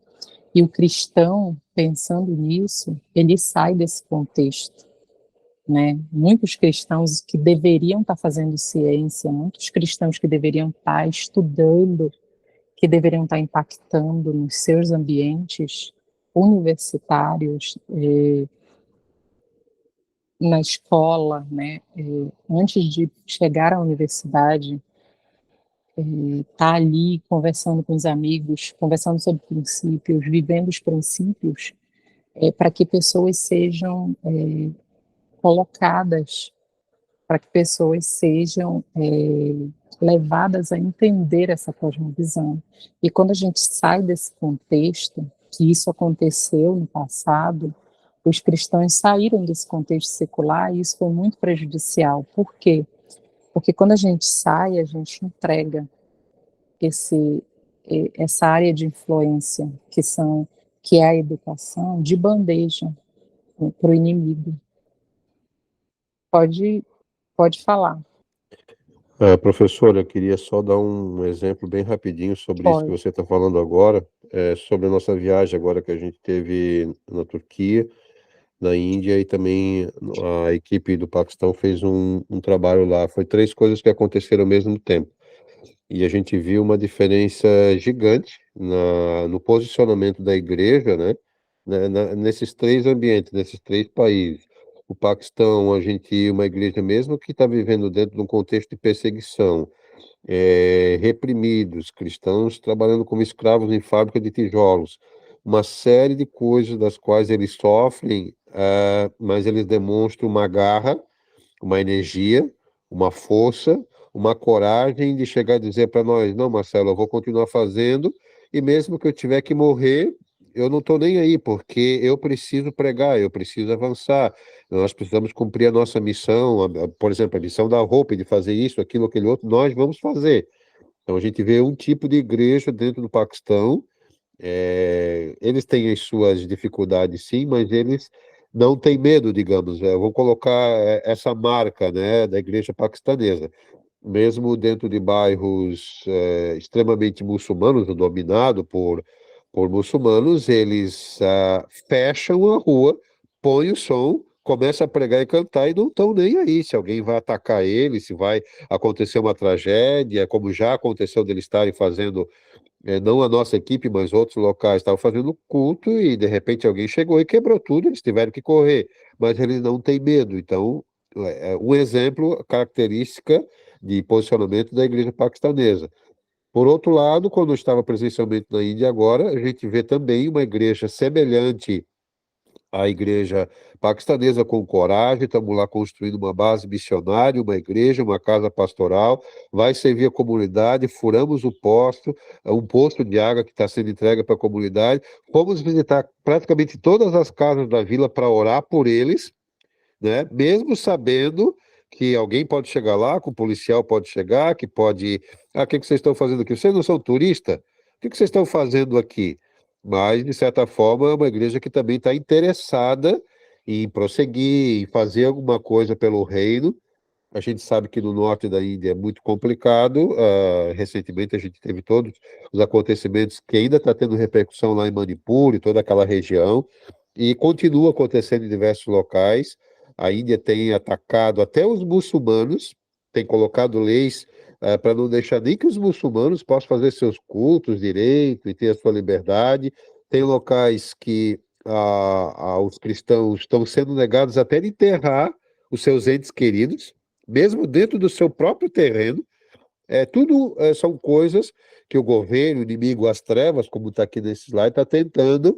E o cristão, pensando nisso, ele sai desse contexto, né? Muitos cristãos que deveriam estar fazendo ciência, muitos cristãos que deveriam estar estudando, que deveriam estar impactando nos seus ambientes universitários, na escola, né? Antes de chegar à universidade, tá ali conversando com os amigos, conversando sobre princípios, vivendo os princípios, para que pessoas sejam colocadas, para que pessoas sejam levadas a entender essa cosmovisão. E quando a gente sai desse contexto, que isso aconteceu no passado, os cristãos saíram desse contexto secular e isso foi muito prejudicial. Por quê? Porque quando a gente sai, a gente entrega essa área de influência que é a educação de bandeja para o inimigo. Pode falar. Professora, eu queria só dar um exemplo bem rapidinho sobre isso que Pode. você está falando agora, sobre a nossa viagem agora que a gente teve na Turquia, na Índia, e também a equipe do Paquistão fez um trabalho lá. Foi 3 coisas que aconteceram ao mesmo tempo. E a gente viu uma diferença gigante no posicionamento da igreja, nesses 3 ambientes, nesses 3 países. O Paquistão, a gente, uma igreja mesmo que está vivendo dentro de um contexto de perseguição, reprimidos, cristãos trabalhando como escravos em fábrica de tijolos, uma série de coisas das quais eles sofrem, mas eles demonstram uma garra, uma energia, uma força, uma coragem de chegar e dizer para nós: não, Marcelo, eu vou continuar fazendo, e mesmo que eu tiver que morrer, eu não estou nem aí, porque eu preciso pregar, eu preciso avançar, nós precisamos cumprir a nossa missão, por exemplo, a missão da roupa, de fazer isso, aquilo, aquele outro, nós vamos fazer. Então a gente vê um tipo de igreja dentro do Paquistão, eles têm as suas dificuldades, sim, mas eles não têm medo, digamos. Eu vou colocar essa marca, né, da igreja paquistanesa. Mesmo dentro de bairros extremamente muçulmanos, ou dominado por muçulmanos, eles fecham a rua, põem o som, começam a pregar e cantar e não estão nem aí se alguém vai atacar eles, se vai acontecer uma tragédia, como já aconteceu deles estarem fazendo não a nossa equipe, mas outros locais estavam fazendo culto e de repente alguém chegou e quebrou tudo, eles tiveram que correr, mas eles não têm medo. Então, um exemplo, característica de posicionamento da igreja paquistanesa. Por outro lado, quando eu estava presencialmente na Índia agora, a gente vê também uma igreja semelhante a igreja paquistanesa com coragem, estamos lá construindo uma base missionária, uma igreja, uma casa pastoral, vai servir a comunidade, furamos o posto, um posto de água que está sendo entregue para a comunidade, fomos visitar praticamente todas as casas da vila para orar por eles, né? Mesmo sabendo que alguém pode chegar lá, que o policial pode chegar, que pode... Ah, o que vocês estão fazendo aqui? Vocês não são turista? O que vocês estão fazendo aqui? Mas, de certa forma, é uma igreja que também está interessada em prosseguir, em fazer alguma coisa pelo reino. A gente sabe que no norte da Índia é muito complicado. Recentemente a gente teve todos os acontecimentos que ainda está tendo repercussão lá em Manipur e toda aquela região, e continua acontecendo em diversos locais. A Índia tem atacado até os muçulmanos, tem colocado leis para não deixar nem que os muçulmanos possam fazer seus cultos direito e ter a sua liberdade. Tem locais que os cristãos estão sendo negados até de enterrar os seus entes queridos, mesmo dentro do seu próprio terreno. Tudo são coisas que o governo, o inimigo, as trevas, como está aqui nesse slide, está tentando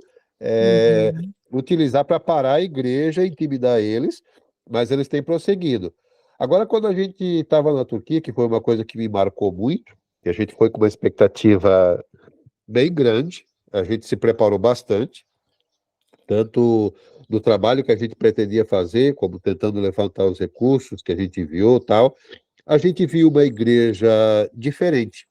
utilizar para parar a igreja, intimidar eles, mas eles têm prosseguido. Agora, quando a gente estava na Turquia, que foi uma coisa que me marcou muito, que a gente foi com uma expectativa bem grande, a gente se preparou bastante, tanto do trabalho que a gente pretendia fazer, como tentando levantar os recursos que a gente enviou, tal. A gente viu uma igreja diferente.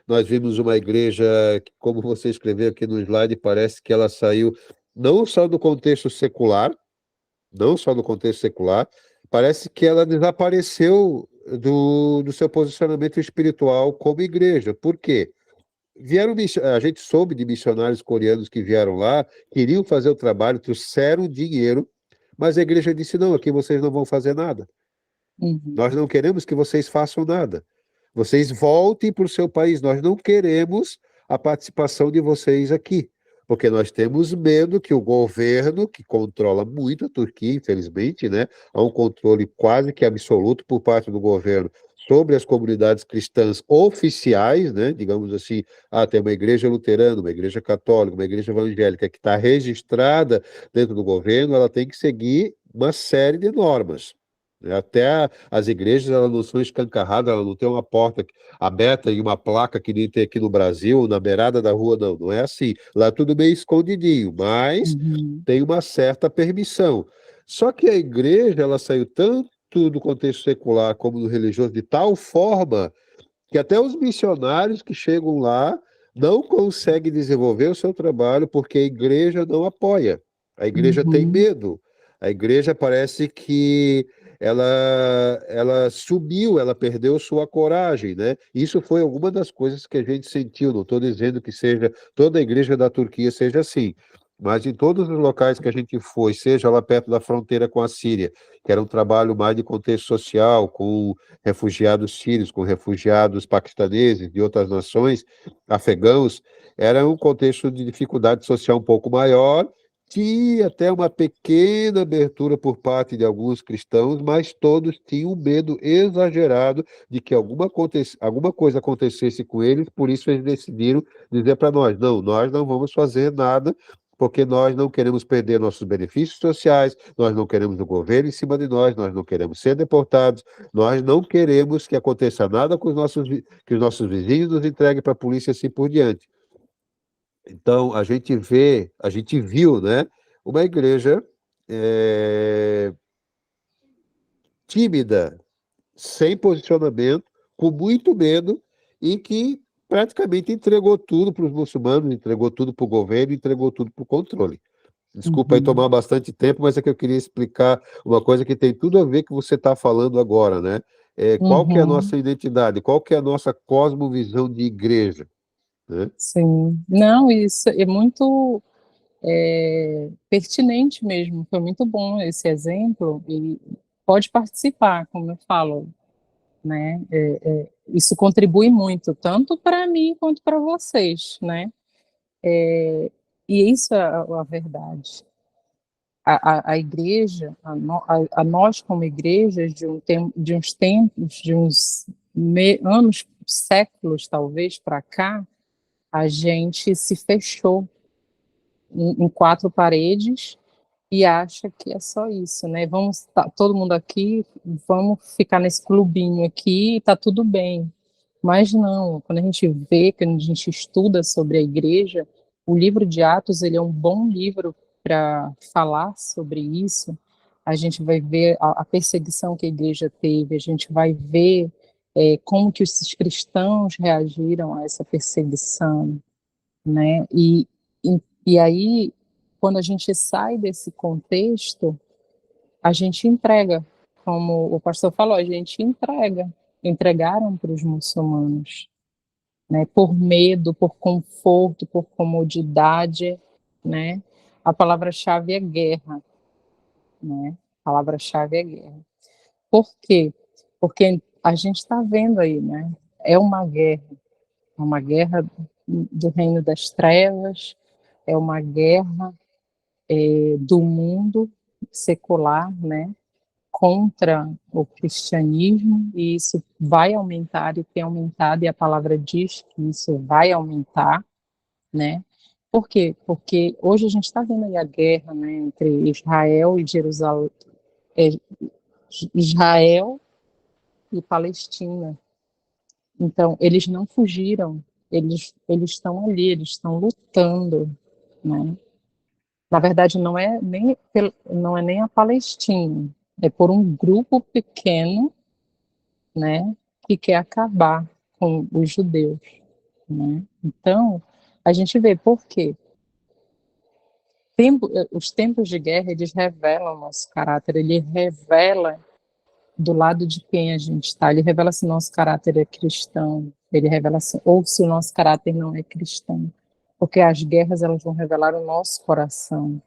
Nós vimos uma igreja que, como você escreveu aqui no slide, parece que ela saiu não só do contexto secular, não só do contexto secular, parece que ela desapareceu do seu posicionamento espiritual como igreja. Por quê? A gente soube de missionários coreanos que vieram lá, queriam fazer o trabalho, trouxeram dinheiro, mas a igreja disse: não, aqui vocês não vão fazer nada. Nós não queremos que vocês façam nada. Vocês voltem para o seu país. Nós não queremos a participação de vocês aqui, porque nós temos medo que o governo, que controla muito a Turquia, infelizmente, né, há um controle quase que absoluto por parte do governo sobre as comunidades cristãs oficiais, né, digamos assim, tem uma igreja luterana, uma igreja católica, uma igreja evangélica que está registrada dentro do governo, ela tem que seguir uma série de normas. Até as igrejas, elas não são escancaradas, elas não têm uma porta aberta e uma placa que nem tem aqui no Brasil, na beirada da rua, não. Não é assim. Lá é tudo meio escondidinho, mas tem uma certa permissão. Só que a igreja, ela saiu tanto do contexto secular como do religioso de tal forma que até os missionários que chegam lá não conseguem desenvolver o seu trabalho porque a igreja não apoia. A igreja tem medo. A igreja parece que ela subiu, ela perdeu sua coragem, né? Isso foi alguma das coisas que a gente sentiu. Não estou dizendo que seja toda a igreja da Turquia seja assim, mas em todos os locais que a gente foi, seja lá perto da fronteira com a Síria, que era um trabalho mais de contexto social, com refugiados sírios, com refugiados paquistaneses de outras nações, afegãos, era um contexto de dificuldade social um pouco maior, tinha até uma pequena abertura por parte de alguns cristãos, mas todos tinham um medo exagerado de que alguma coisa acontecesse com eles, por isso eles decidiram dizer para nós: não, nós não vamos fazer nada, porque nós não queremos perder nossos benefícios sociais, nós não queremos o governo em cima de nós não queremos ser deportados, nós não queremos que aconteça nada com que os nossos vizinhos nos entreguem para a polícia e assim por diante. Então, a gente viu, né, uma igreja tímida, sem posicionamento, com muito medo, e que praticamente entregou tudo para os muçulmanos, entregou tudo para o governo, entregou tudo para o controle. Desculpa aí Uhum. tomar bastante tempo, mas é que eu queria explicar uma coisa que tem tudo a ver com o que você está falando agora, né? Qual que é a Uhum. nossa identidade? Qual que é a nossa cosmovisão de igreja, né? Sim. Não, isso é muito pertinente mesmo. Foi muito bom esse exemplo e pode participar, como eu falo, né? Isso contribui muito, tanto para mim quanto para vocês, né? E isso é a verdade. A igreja, a nós como igreja, de uns tempos, de uns anos, séculos talvez para cá, a gente se fechou em quatro paredes e acha que é só isso, né? Vamos todo mundo aqui, vamos ficar nesse clubinho aqui e tá tudo bem. Mas não, quando a gente vê, quando a gente estuda sobre a igreja, o livro de Atos, ele é um bom livro para falar sobre isso. A gente vai ver a perseguição que a igreja teve, a gente vai ver como que os cristãos reagiram a essa perseguição, né? E aí, quando a gente sai desse contexto, a gente entrega, como o pastor falou, a gente entregaram para os muçulmanos, né? Por medo, por conforto, por comodidade, né? A palavra-chave é guerra, né? A palavra-chave é guerra. Por quê? Porque a gente está vendo aí, né? É uma guerra do reino das trevas, é uma guerra do mundo secular, né, contra o cristianismo, e isso vai aumentar e tem aumentado, e a palavra diz que isso vai aumentar, né? Por quê? Porque hoje a gente está vendo aí a guerra, né, entre Israel e Jerusalém, é, Israel e Palestina. Então, eles não fugiram, eles estão ali, eles estão lutando, né? Na verdade, não é nem a Palestina, é por um grupo pequeno, né, que quer acabar com os judeus, né? Então, a gente vê por quê. Os tempos de guerra, eles revelam o nosso caráter, ele revela do lado de quem a gente está, ele revela se o nosso caráter é cristão, ele revela ou se o nosso caráter não é cristão, porque as guerras, elas vão revelar o nosso coração,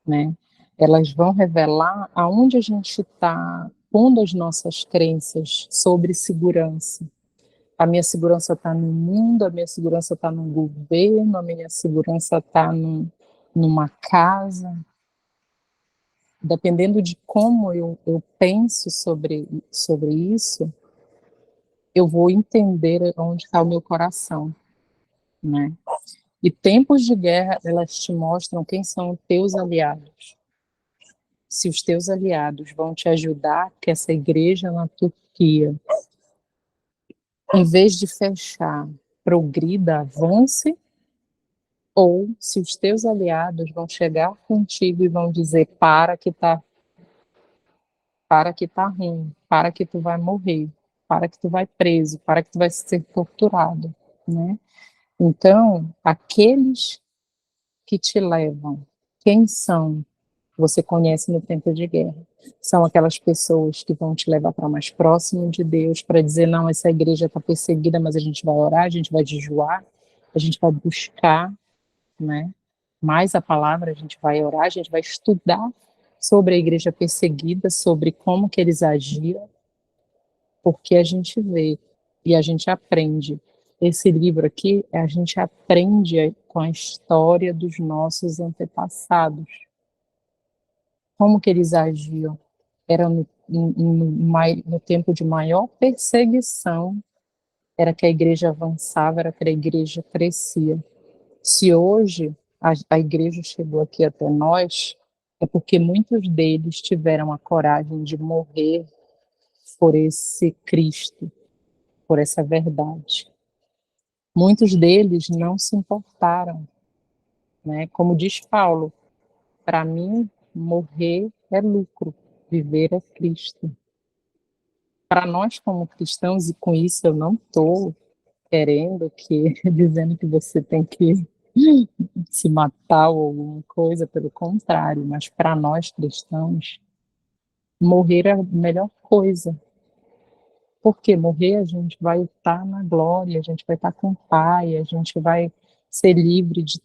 né? Elas vão revelar aonde a gente está pondo as nossas crenças sobre segurança. A minha segurança está no mundo, a minha segurança está no governo, a minha segurança está numa casa. Dependendo de como eu penso sobre isso, eu vou entender onde está o meu coração, né? E tempos de guerra, elas te mostram quem são os teus aliados. Se os teus aliados vão te ajudar, que essa igreja na Turquia, em vez de fechar, progrida, avance, ou se os teus aliados vão chegar contigo e vão dizer para que tá ruim, para que tu vai morrer, para que tu vai preso, para que tu vai ser torturado, né? Então, aqueles que te levam, quem são? Você conhece no tempo de guerra. São aquelas pessoas que vão te levar para mais próximo de Deus, para dizer, não, essa igreja está perseguida, mas a gente vai orar, a gente vai jejuar, a gente vai buscar, né? Mais a palavra, a gente vai orar, a gente vai estudar sobre a igreja perseguida, sobre como que eles agiam, porque a gente vê e a gente aprende. Esse livro aqui, a gente aprende com a história dos nossos antepassados, como que eles agiam. Era no tempo de maior perseguição, era que a igreja avançava, era que a igreja crescia. Se hoje a igreja chegou aqui até nós, é porque muitos deles tiveram a coragem de morrer por esse Cristo, por essa verdade. Muitos deles não se importaram, né? Como diz Paulo, para mim, morrer é lucro, viver é Cristo. Para nós, como cristãos, e com isso eu não estou querendo que, dizendo que você tem que se matar ou alguma coisa, pelo contrário, mas para nós cristãos, morrer é a melhor coisa. Porque morrer a gente vai estar na glória, a gente vai estar com o Pai, a gente vai ser livre de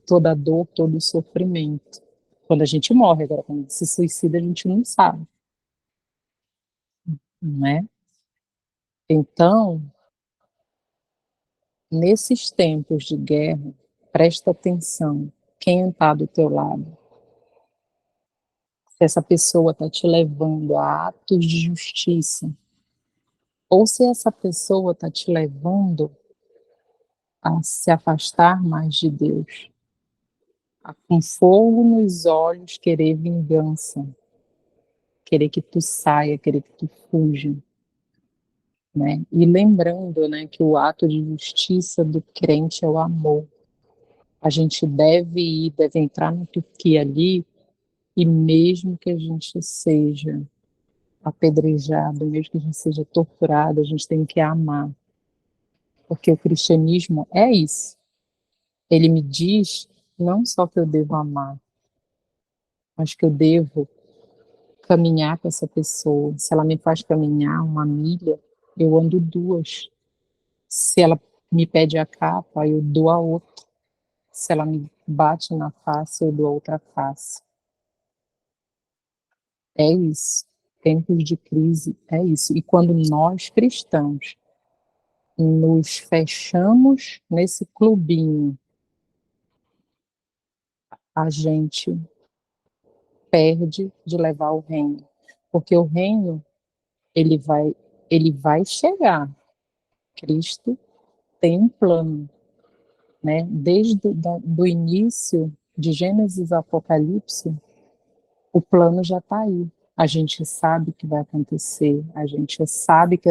toda a dor, todo o sofrimento. Quando a gente morre, agora, quando se suicida, a gente não sabe, né? Então, nesses tempos de guerra, presta atenção, quem está do teu lado. Se essa pessoa está te levando a atos de justiça, ou se essa pessoa está te levando a se afastar mais de Deus, a com fogo nos olhos querer vingança, querer que tu saia, querer que tu fuja, né? E lembrando, né, que o ato de justiça do crente é o amor. A gente deve entrar no porquê ali, e mesmo que a gente seja apedrejado, mesmo que a gente seja torturado, a gente tem que amar, porque o cristianismo é isso. Ele me diz não só que eu devo amar, mas que eu devo caminhar com essa pessoa. Se ela me faz caminhar 1 milha, eu ando 2. Se ela me pede a capa, eu dou a outra. Se ela me bate na face, eu dou a outra face. É isso. Tempos de crise é isso. E quando nós cristãos nos fechamos nesse clubinho, a gente perde de levar o reino, porque o reino ele vai chegar. Cristo tem um plano, né? Desde do início de Gênesis a Apocalipse, o plano já está aí. A gente sabe que vai acontecer, a gente sabe que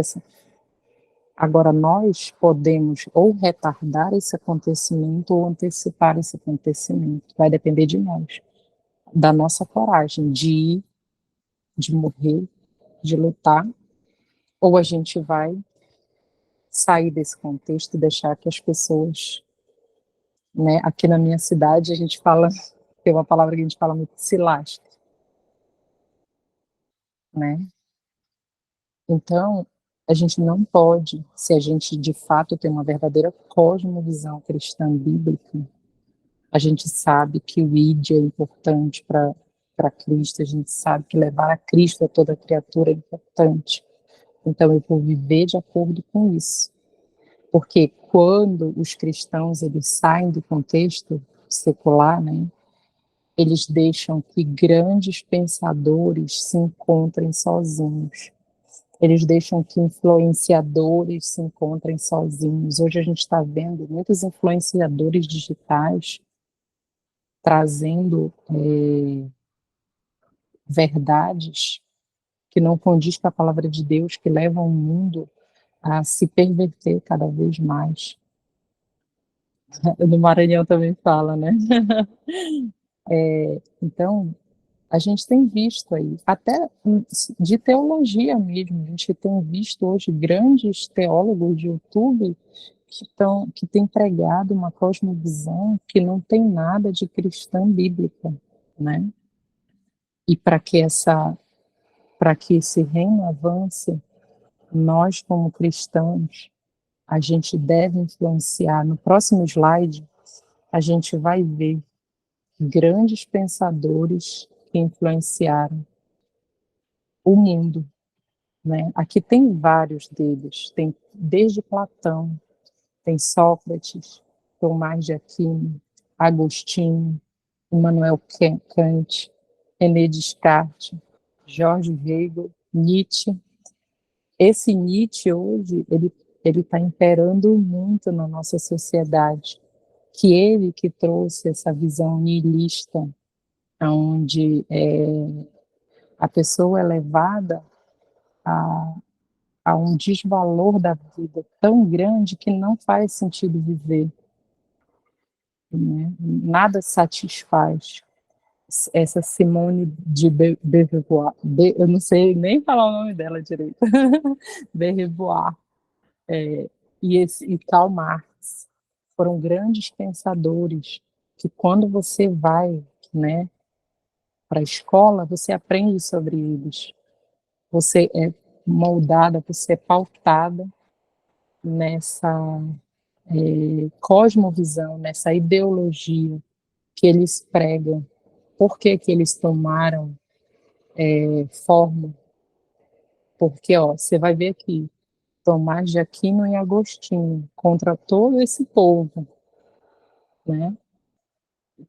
agora nós podemos ou retardar esse acontecimento ou antecipar esse acontecimento. Vai depender de nós, da nossa coragem de ir, de morrer, de lutar, ou a gente vai sair desse contexto e deixar que as pessoas, né, aqui na minha cidade a gente fala, tem uma palavra que a gente fala muito, se lasca, né? Então, a gente não pode, se a gente de fato tem uma verdadeira cosmovisão cristã bíblica, a gente sabe que o ID é importante para Cristo, a gente sabe que levar a Cristo a toda criatura é importante. Então, eu vou viver de acordo com isso. Porque quando os cristãos eles saem do contexto secular, né, eles deixam que grandes pensadores se encontrem sozinhos. Eles deixam que influenciadores se encontrem sozinhos. Hoje a gente está vendo muitos influenciadores digitais trazendo verdades que não condiz com a palavra de Deus, que levam o mundo a se perverter cada vez mais. No Maranhão também fala, né? Então, a gente tem visto aí, até de teologia mesmo, a gente tem visto hoje grandes teólogos de YouTube que têm pregado uma cosmovisão que não tem nada de cristã bíblica, né? E para que esse reino avance, nós como cristãos, a gente deve influenciar. No próximo slide, a gente vai ver grandes pensadores que influenciaram o mundo, né? Aqui tem vários deles, tem desde Platão, tem Sócrates, Tomás de Aquino, Agostinho, Immanuel Kant, René Descartes, George Hegel, Nietzsche. Esse Nietzsche hoje, ele está imperando muito na nossa sociedade, que ele que trouxe essa visão nihilista, onde a pessoa é levada a um desvalor da vida tão grande que não faz sentido viver. né? Nada satisfaz. Essa Simone de Beauvoir, eu não sei nem falar o nome dela direito, Beauvoir, e Karl Marx, foram grandes pensadores que quando você vai, né, para a escola, você aprende sobre eles, você é moldada, você é pautada nessa cosmovisão, nessa ideologia que eles pregam. Por que que eles tomaram forma? Porque, ó, você vai ver aqui, Tomás de Aquino e Agostinho, contra todo esse povo, né?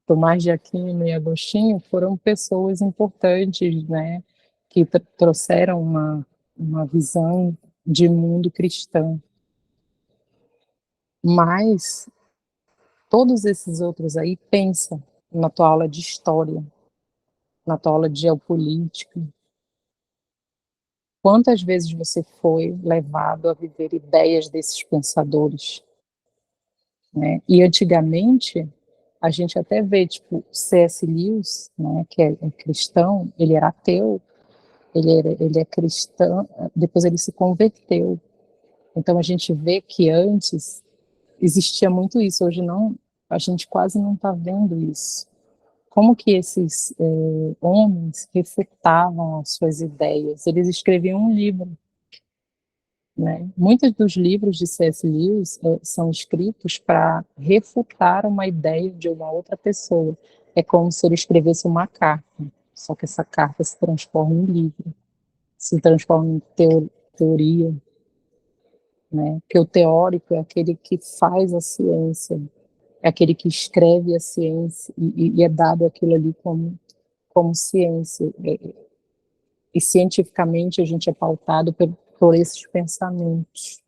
Tomás de Aquino e Agostinho foram pessoas importantes, né? Que trouxeram uma visão de mundo cristã. Mas todos esses outros aí pensam na tua aula de história, na tua aula de geopolítica. Quantas vezes você foi levado a viver ideias desses pensadores, né? E antigamente a gente até vê, tipo, C.S. Lewis, né, que é cristão, ele era ateu, ele é cristão, depois ele se converteu. Então a gente vê que antes existia muito isso, hoje não, a gente quase não está vendo isso. Como que esses homens refutavam as suas ideias? Eles escreviam um livro, né? Muitos dos livros de C.S. Lewis são escritos para refutar uma ideia de uma outra pessoa. É como se ele escrevesse uma carta, só que essa carta se transforma em livro, se transforma em teoria, né? Porque o teórico é aquele que faz a ciência, é aquele que escreve a ciência e é dado aquilo ali como ciência. E cientificamente a gente é pautado por esses pensamentos.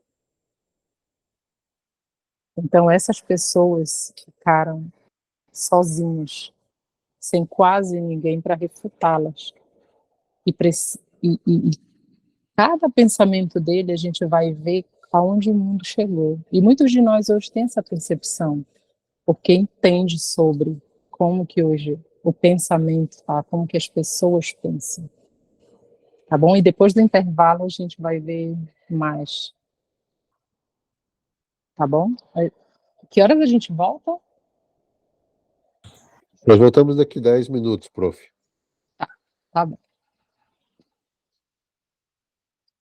Então, essas pessoas ficaram sozinhas, sem quase ninguém para refutá-las. E cada pensamento dele a gente vai ver aonde o mundo chegou. E muitos de nós hoje têm essa percepção, porque entende sobre como que hoje o pensamento está, como que as pessoas pensam. Tá bom? E depois do intervalo a gente vai ver mais. Tá bom? Que horas a gente volta? Nós voltamos daqui 10 minutos, prof. Tá bom.